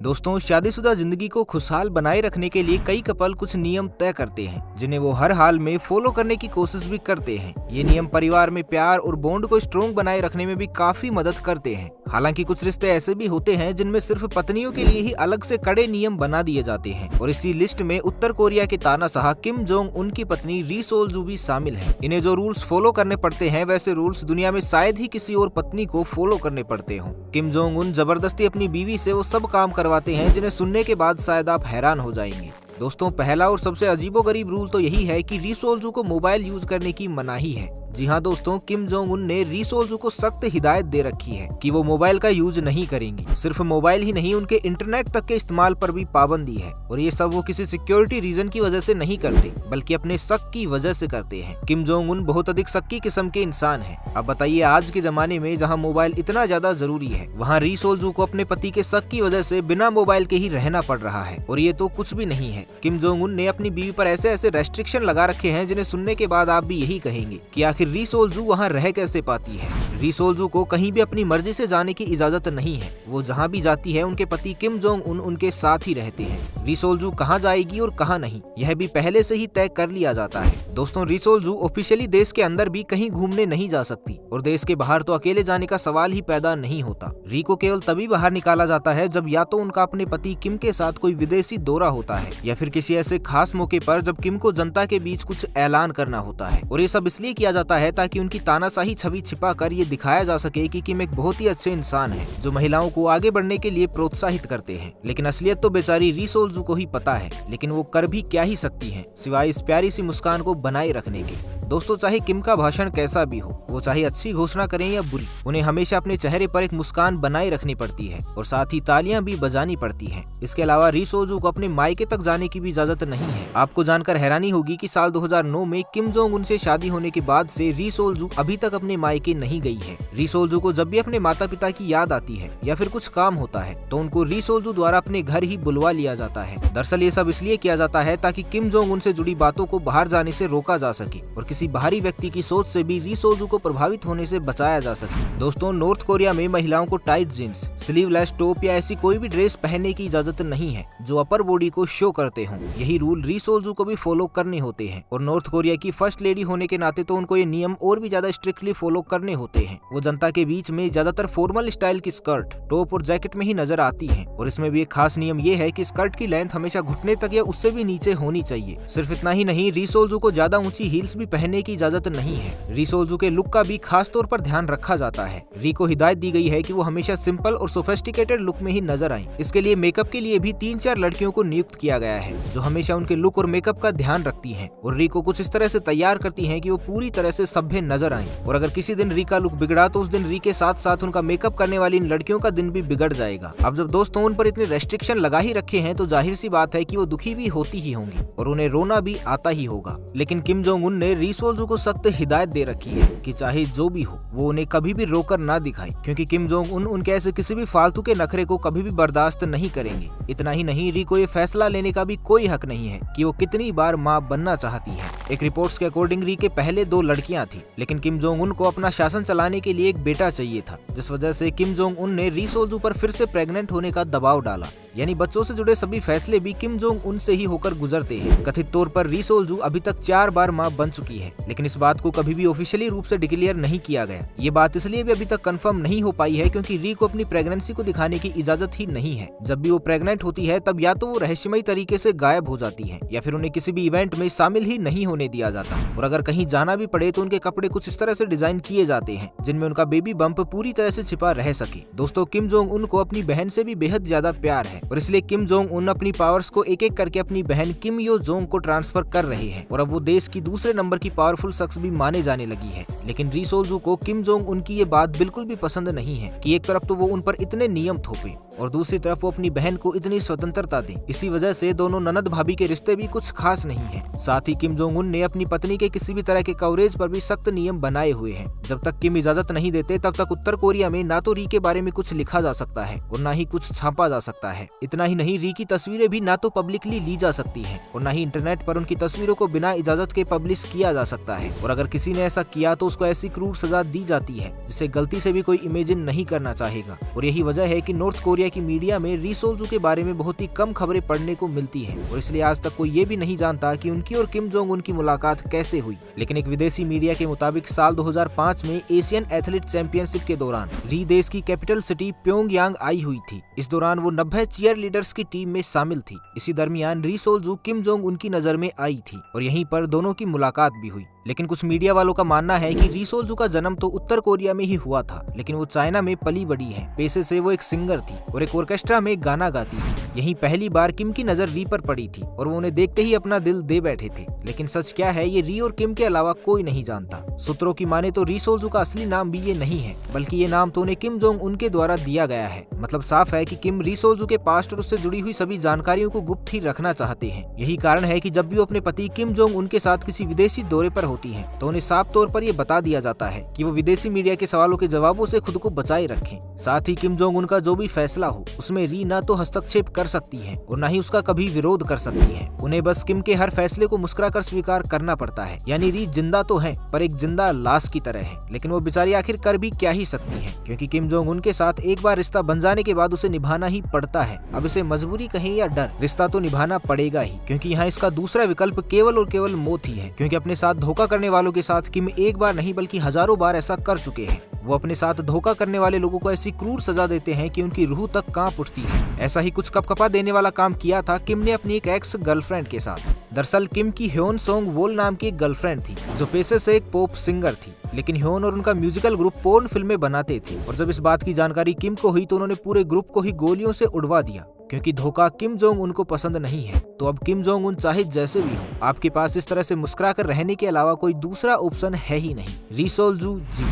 दोस्तों, शादीशुदा जिंदगी को खुशहाल बनाए रखने के लिए कई कपल कुछ नियम तय करते हैं जिन्हें वो हर हाल में फॉलो करने की कोशिश भी करते हैं। ये नियम परिवार में प्यार और बॉन्ड को स्ट्रॉन्ग बनाए रखने में भी काफी मदद करते हैं। हालांकि कुछ रिश्ते ऐसे भी होते हैं जिनमें सिर्फ पत्नियों के लिए ही अलग से कड़े नियम बना दिए जाते हैं और इसी लिस्ट में उत्तर कोरिया के तानाशाह किम जोंग उन की पत्नी री सोल जू भी शामिल है। इन्हें जो रूल्स फॉलो करने पड़ते हैं वैसे रूल्स दुनिया में शायद ही किसी और पत्नी को फॉलो करने पड़ते हों। किम जोंग उन जबरदस्ती अपनी बीवी से वो सब काम करवाते हैं जिन्हें सुनने के बाद शायद आप हैरान हो जाएंगे। दोस्तों, पहला और सबसे अजीबोगरीब रूल तो यही है कि री सोल जू को मोबाइल यूज करने की मनाही है। जी हाँ दोस्तों, किम जोंग उन ने री सोल जू को सख्त हिदायत दे रखी है कि वो मोबाइल का यूज नहीं करेंगी। सिर्फ मोबाइल ही नहीं, उनके इंटरनेट तक के इस्तेमाल पर भी पाबंदी है और ये सब वो किसी सिक्योरिटी रीजन की वजह से नहीं करते बल्कि अपने शक की वजह से करते हैं। किम जोंग उन बहुत अधिक शक्की किस्म के इंसान हैं। अब बताइए, आज के जमाने में जहाँ मोबाइल इतना ज्यादा जरूरी है वहाँ री सोल जू को अपने पति के शक की वजह से बिना मोबाइल के ही रहना पड़ रहा है और ये तो कुछ भी नहीं है। किम जोंग उन ने अपनी बीवी पर ऐसे ऐसे रेस्ट्रिक्शन लगा रखे हैं जिन्हें सुनने के बाद आप भी यही कहेंगे कि आखिर री सोल जू वहाँ रह कैसे पाती है। री सोल जू को कहीं भी अपनी मर्जी से जाने की इजाजत नहीं है। वो जहाँ भी जाती है उनके पति किम जोंग उन उनके साथ ही रहते हैं। री सोल जू कहाँ जाएगी और कहाँ नहीं, यह भी पहले से ही तय कर लिया जाता है। दोस्तों, री सोल जू ऑफिशियली देश के अंदर भी कहीं घूमने नहीं जा सकती और देश के बाहर तो अकेले जाने का सवाल ही पैदा नहीं होता। री को केवल तभी बाहर निकाला जाता है जब या तो उनका अपने पति किम के साथ कोई विदेशी दौरा होता है या फिर किसी ऐसे खास मौके पर जब किम को जनता के बीच कुछ ऐलान करना होता है। और ये सब इसलिए किया जाता है ताकि उनकी तानाशाही छवि छिपा कर ये दिखाया जा सके कि किम एक बहुत ही अच्छे इंसान है जो महिलाओं को आगे बढ़ने के लिए प्रोत्साहित करते हैं। लेकिन असलियत तो बेचारी री सोल जू को ही पता है, लेकिन वो कर भी क्या ही सकती हैं सिवाय इस प्यारी सी मुस्कान को बनाए रखने के। दोस्तों, चाहे किम का भाषण कैसा भी हो, वो चाहे अच्छी घोषणा करें या बुरी, उन्हें हमेशा अपने चेहरे पर एक मुस्कान बनाए रखनी पड़ती है और साथ ही तालियां भी बजानी पड़ती हैं। इसके अलावा री सोल जू को अपने मायके तक जाने की भी इजाजत नहीं है। आपको जानकर हैरानी होगी कि साल 2009 में किम जोंग उन से शादी होने के बाद से री सोल जू अभी तक अपने मायके नहीं गई है। री सोल जू को जब भी अपने माता पिता की याद आती है या फिर कुछ काम होता है तो उनको री सोल जू द्वारा अपने घर ही बुलवा लिया जाता है। दरअसल ये सब इसलिए किया जाता है ताकि किम जोंग उन से जुड़ी बातों को बाहर जाने से रोका जा सके और किसी बाहरी व्यक्ति की सोच से भी री सोल जू को प्रभावित होने से बचाया जा सके। दोस्तों, नॉर्थ कोरिया में महिलाओं को टाइट जींस, स्लीवलेस टॉप या ऐसी कोई भी ड्रेस पहनने की इजाजत नहीं है जो अपर बॉडी को शो करते हों। यही रूल री सोल जू को भी फॉलो करने होते हैं और नॉर्थ कोरिया की फर्स्ट लेडी होने के नाते तो उनको ये नियम और भी ज्यादा स्ट्रिक्टली फॉलो करने होते हैं। वो जनता के बीच में ज्यादातर फॉर्मल स्टाइल की स्कर्ट, टॉप और जैकेट में ही नजर आती है और इसमें भी एक खास नियम ये है कि स्कर्ट की लेंथ हमेशा घुटने तक या उससे भी नीचे होनी चाहिए। सिर्फ इतना ही नहीं, री सोल जू को ज्यादा ऊंची हील्स भी पहनने की इजाजत नहीं है। री सोल जू के लुक का भी खास तौर पर ध्यान रखा जाता है। री को हिदायत दी गई है कि वो हमेशा सिंपल और सोफिस्टिकेटेड लुक में ही नजर आएं। इसके लिए मेकअप के लिए भी 3-4 लड़कियों को नियुक्त किया गया है जो हमेशा उनके लुक और मेकअप का ध्यान रखती हैं और री को कुछ इस तरह से तैयार करती हैं कि वो पूरी तरह से सभ्य नजर आएं। और अगर किसी दिन री का लुक बिगड़ा तो उस दिन री के साथ साथ उनका मेकअप करने वाली इन लड़कियों का दिन भी बिगड़ जाएगा। अब जब दोस्तों उन पर इतने रेस्ट्रिक्शन लगा ही रखे हैं तो जाहिर सी बात है कि वो दुखी भी होती ही होंगी और उन्हें रोना भी आता ही होगा। लेकिन किम जोंग उन ने री सोल जू को सख्त हिदायत दे रखी है कि चाहे जो भी हो वो उन्हें कभी भी रोकर ना दिखाए, क्योंकि किम जोंग उन उनके ऐसे किसी भी फालतू के नखरे को कभी भी बर्दाश्त नहीं करेंगे। इतना ही नहीं, री को ये फैसला लेने का भी कोई हक नहीं है कि वो कितनी बार माँ बनना चाहती है। एक रिपोर्ट्स के अकॉर्डिंग री के पहले 2 लड़कियां थी, लेकिन किम जोंग उन को अपना शासन चलाने के लिए एक बेटा चाहिए था, जिस वजह से किम जोंग उन ने री सोल जू पर फिर से प्रेग्नेंट होने का दबाव डाला। यानी बच्चों से जुड़े सभी फैसले भी किम जोंग उन से ही होकर गुजरते हैं। कथित तौर पर री सोल जू अभी तक 4 बार माँ बन चुकी है, लेकिन इस बात को कभी भी ऑफिशियली रूप से डिक्लेयर नहीं किया गया। ये बात इसलिए भी अभी तक कंफर्म नहीं हो पाई है क्योंकि री को अपनी प्रेगनेंसी को दिखाने की इजाजत ही नहीं है। जब भी वो प्रेग्नेंट होती है तब या तो वो रहस्यमयी तरीके से गायब हो जाती है या फिर उन्हें किसी भी इवेंट में शामिल ही नहीं होने दिया जाता और अगर कहीं जाना भी पड़े तो उनके कपड़े कुछ इस तरह से डिजाइन किए जाते हैं जिनमें उनका बेबी बम्प पूरी तरह से छिपा रह सके। दोस्तों, किम जोंग उन को अपनी बहन से भी बेहद ज्यादा प्यार है और इसलिए किम जोंग उन अपनी पावर्स को एक एक करके अपनी बहन किम यो जोंग को ट्रांसफर कर रहे हैं और अब वो देश की दूसरे नंबर की पावरफुल शख्स भी माने जाने लगी है। लेकिन री सोल जू को किम जोंग उन की ये बात बिल्कुल भी पसंद नहीं है कि एक तरफ तो वो उन पर इतने नियम थोपे और दूसरी तरफ वो अपनी बहन को इतनी स्वतंत्रता दे। इसी वजह से दोनों ननद भाभी के रिश्ते भी कुछ खास नहीं है। साथ ही किम जोंग उन ने अपनी पत्नी के किसी भी तरह के कवरेज पर भी सख्त नियम बनाए हुए हैं। जब तक किम इजाजत नहीं देते तब तक उत्तर कोरिया में ना तो री के बारे में कुछ लिखा जा सकता है और ना ही कुछ छापा जा सकता है। इतना ही नहीं, री की तस्वीरें भी ना तो पब्लिकली ली जा सकती हैं और ना ही इंटरनेट पर उनकी तस्वीरों को बिना इजाजत के पब्लिश किया जा सकता है। और अगर किसी ने ऐसा किया तो उसको ऐसी क्रूर सजा दी जाती है जिसे गलती से भी कोई इमेजिन नहीं करना चाहेगा। और यही वजह है कि नॉर्थ कोरिया की मीडिया में री सोल-जू के बारे में बहुत ही कम खबरें पढ़ने को मिलती हैं और इसलिए आज तक कोई ये भी नहीं जानता कि उनकी और किम जोंग उन की मुलाकात कैसे हुई। लेकिन एक विदेशी मीडिया के मुताबिक साल 2005 में एशियन एथलीट चैंपियनशिप के दौरान री देश की कैपिटल सिटी प्योंगयांग आई हुई थी। इस दौरान वो 90 चीयर लीडर्स की टीम में शामिल थी। इसी दरमियान री सोल-जू किम जोंग उनकी नजर में आई थी और यहीं पर दोनों की मुलाकात भी हुई। लेकिन कुछ मीडिया वालों का मानना है कि री सोल-जू का जन्म तो उत्तर कोरिया में ही हुआ था, लेकिन वो चाइना में पली बड़ी है। पेशे से वो एक सिंगर थी और एक ऑर्केस्ट्रा में गाना गाती थी। यहीं पहली बार किम की नजर री पर पड़ी थी और वो उन्हें देखते ही अपना दिल दे बैठे थे। लेकिन सच क्या है, ये री और किम के अलावा कोई नहीं जानता। सूत्रों की माने तो री सोल-जू का असली नाम भी ये नहीं है, बल्कि ये नाम तो उन्हें किम जोंग उनके द्वारा दिया गया है। मतलब साफ है कि किम री सोल-जू के पास्ट और उससे जुड़ी हुई सभी जानकारियों को गुप्त ही रखना चाहते हैं। यही कारण है कि जब भी वो अपने पति किम जोंग उनके साथ किसी विदेशी दौरे पर होती हैं, तो उन्हें साफ तौर पर यह बता दिया जाता है कि वो विदेशी मीडिया के सवालों के जवाबों से खुद को बचाए रखें। साथ ही किम जोंग उनका जो भी फैसला हो उसमें री ना तो हस्तक्षेप कर सकती है और न ही उसका कभी विरोध कर सकती है। उन्हें बस किम के हर फैसले को मुस्कुराकर स्वीकार करना पड़ता है। यानी री जिंदा तो है पर एक जिंदा लाश की तरह है, लेकिन वो बेचारी आखिर कर भी क्या ही सकती है, क्योंकि किम जोंग उनके साथ एक बार रिश्ता बन जाने के बाद उसे निभाना ही पड़ता है। अब इसे मजबूरी कहें या डर, रिश्ता तो निभाना पड़ेगा ही, क्योंकि यहाँ इसका दूसरा विकल्प केवल और केवल मौत ही है। क्योंकि अपने साथ धोखा करने वालों के साथ किम एक बार नहीं बल्कि हजारों बार ऐसा कर चुके हैं। वो अपने साथ धोखा करने वाले लोगों को ऐसी क्रूर सजा देते हैं कि उनकी रूह तक कांप उठती है। ऐसा ही कुछ कपकपा देने वाला काम किया था किम ने अपनी एक एक्स गर्लफ्रेंड के साथ। दरअसल किम की ह्योन सोंग वोल नाम की एक गर्लफ्रेंड थी जो पेशे से एक पॉप सिंगर थी, लेकिन ह्योन और उनका म्यूजिकल ग्रुप पोर्न फिल्में बनाते थे। और जब इस बात की जानकारी किम को हुई तो उन्होंने पूरे ग्रुप को ही गोलियों से उड़वा दिया, क्योंकि धोखा किम जोंग उनको पसंद नहीं है। तो अब किम जोंग उन चाहे जैसे भी हो, आपके पास इस तरह से मुस्कुरा कर रहने के अलावा कोई दूसरा ऑप्शन है ही नहीं। री सोल-जू जी।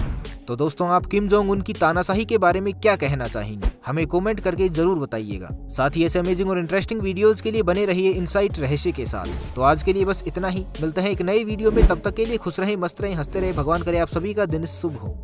तो दोस्तों, आप किम जोंग उन की तानाशाही के बारे में क्या कहना चाहेंगे, हमें कमेंट करके जरूर बताइएगा। साथ ही ऐसे अमेजिंग और इंटरेस्टिंग वीडियोस के लिए बने रहिए इनसाइट रहस्य के साथ। तो आज के लिए बस इतना ही, मिलते हैं एक नई वीडियो में। तब तक के लिए खुश रहें, मस्त रहें, हंसते रहें। भगवान करे आप सभी का दिन शुभ हो।